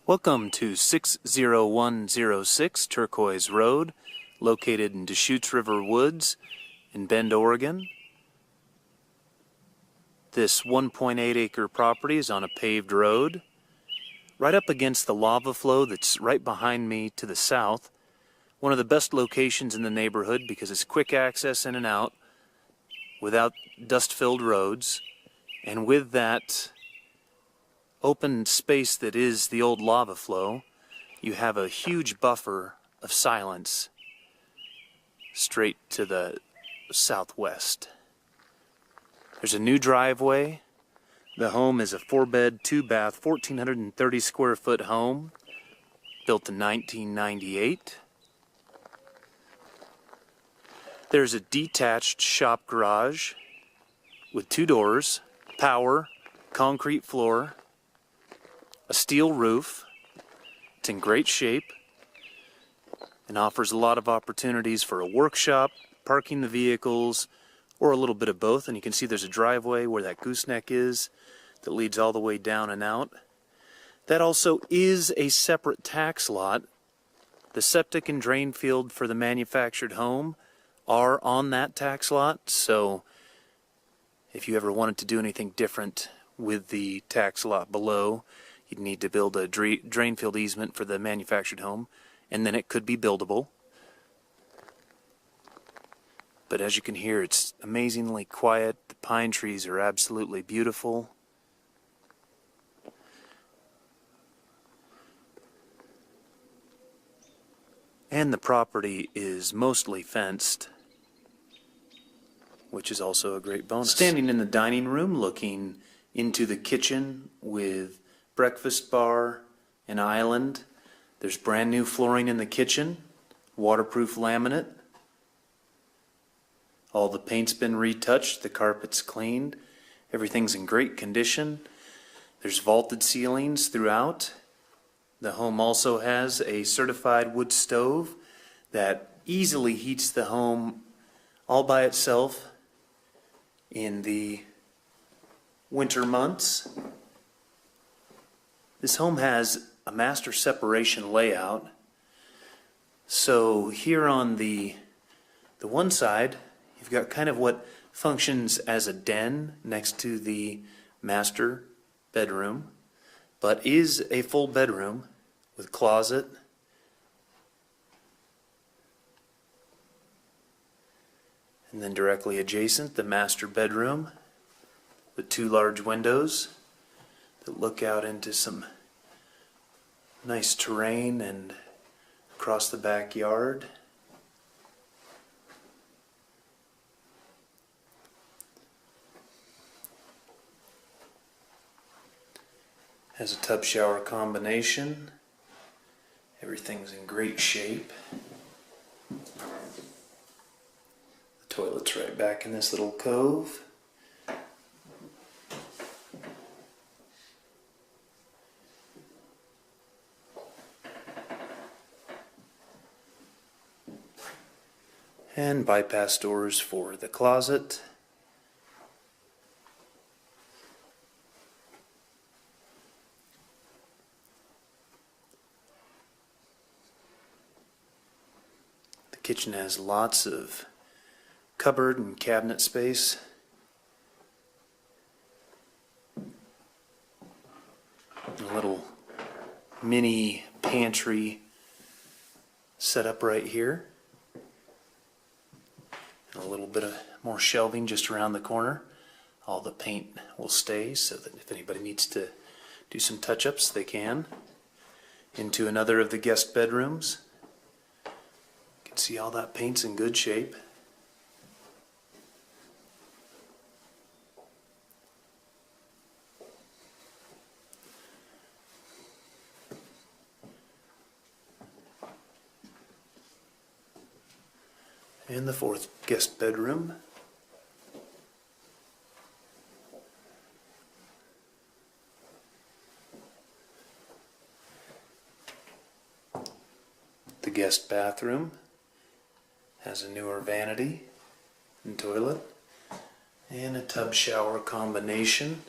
Welcome to 60106 Turquoise Road, located in Deschutes River Woods in Bend, Oregon. This 1.8 acre property is on a paved road, right up against the lava flow that's right behind me to the south. One of the best locations in the neighborhood because it's quick access in and out without dust-filled roads, and with that open space that is the old lava flow, you have a huge buffer of silence straight to the southwest. There's a new driveway. The home is a 4-bed, 2-bath, 1,430 square foot home, built in 1998. There's a detached shop garage with 2 doors, power, concrete floor, a steel roof. It's in great shape and offers a lot of opportunities for a workshop, parking the vehicles, or a little bit of both. And you can see there's a driveway where that gooseneck is that leads all the way down and out. That also is a separate tax lot. The septic and drain field for the manufactured home are on that tax lot, so if you ever wanted to do anything different with the tax lot below, you'd need to build a drain field easement for the manufactured home, and then it could be buildable. But as you can hear, it's amazingly quiet. The pine trees are absolutely beautiful. And the property is mostly fenced, which is also a great bonus. Standing in the dining room looking into the kitchen with breakfast bar and island. There's brand new flooring in the kitchen, waterproof laminate. All the paint's been retouched, the carpet's cleaned, everything's in great condition. There's vaulted ceilings throughout. The home also has a certified wood stove that easily heats the home all by itself in the winter months. This home has a master separation layout. So here on the one side, you've got kind of what functions as a den next to the master bedroom, but is a full bedroom with closet. And then directly adjacent, the master bedroom with 2 large windows that look out into some nice terrain and across the backyard. Has a tub shower combination. Everything's in great shape. The toilet's right back in this little cove. And bypass doors for the closet. The kitchen has lots of cupboard and cabinet space. A little mini pantry set up right here. And a little bit of more shelving just around the corner. All the paint will stay so that if anybody needs to do some touch-ups, they can. Into another of the guest bedrooms. You can see all that paint's in good shape. And the 4th guest bedroom. The guest bathroom has a newer vanity and toilet and a tub shower combination.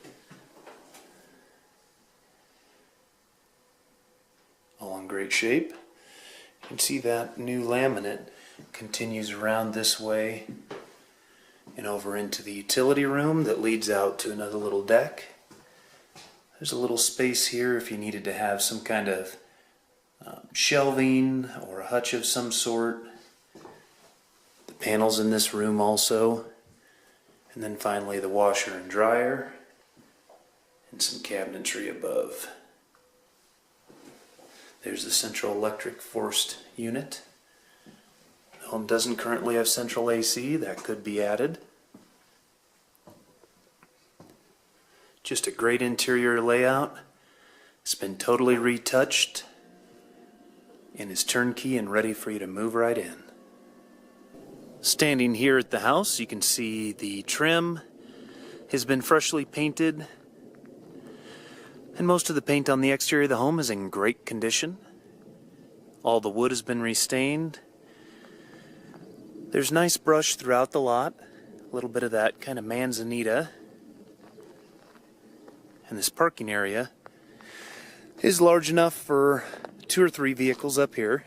great shape. You can see that new laminate continues around this way and over into the utility room that leads out to another little deck. There's a little space here if you needed to have some kind of shelving or a hutch of some sort. The panels in this room also. And then finally the washer and dryer and some cabinetry above. There's the central electric forced unit. The home doesn't currently have central AC. That could be added. Just a great interior layout. It's been totally retouched and is turnkey and ready for you to move right in. Standing here at the house, you can see the trim has been freshly painted, and most of the paint on the exterior of the home is in great condition. All the wood has been restained. There's nice brush throughout the lot, a little bit of that kind of manzanita. And this parking area is large enough for 2 or 3 vehicles up here.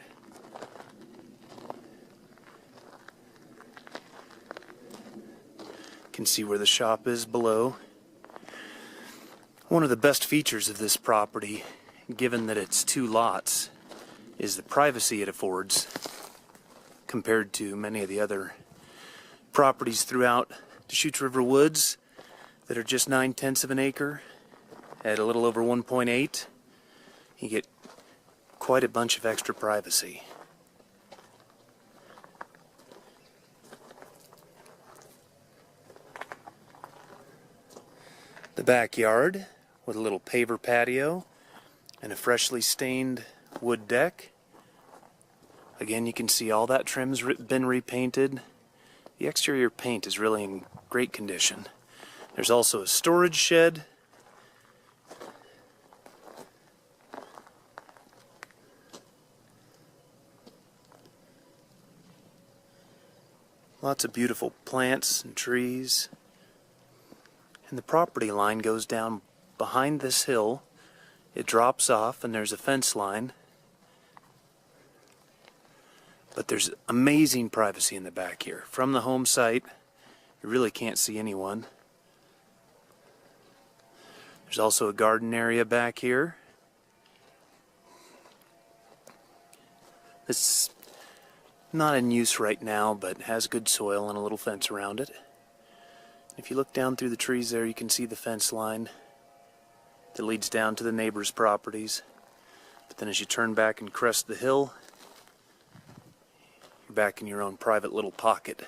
You can see where the shop is below. One of the best features of this property, given that it's 2 lots, is the privacy it affords compared to many of the other properties throughout Deschutes River Woods that are just 9/10 of an acre. At a little over 1.8, you get quite a bunch of extra privacy. The backyard with a little paver patio and a freshly stained wood deck. Again, you can see all that trim's been repainted. The exterior paint is really in great condition. There's also a storage shed. Lots of beautiful plants and trees. And the property line goes down behind this hill. It drops off and there's a fence line. But there's amazing privacy in the back here. From the home site, you really can't see anyone. There's also a garden area back here. It's not in use right now, but has good soil and a little fence around it. If you look down through the trees there, you can see the fence line that leads down to the neighbors' properties. But then as you turn back and crest the hill, you're back in your own private little pocket.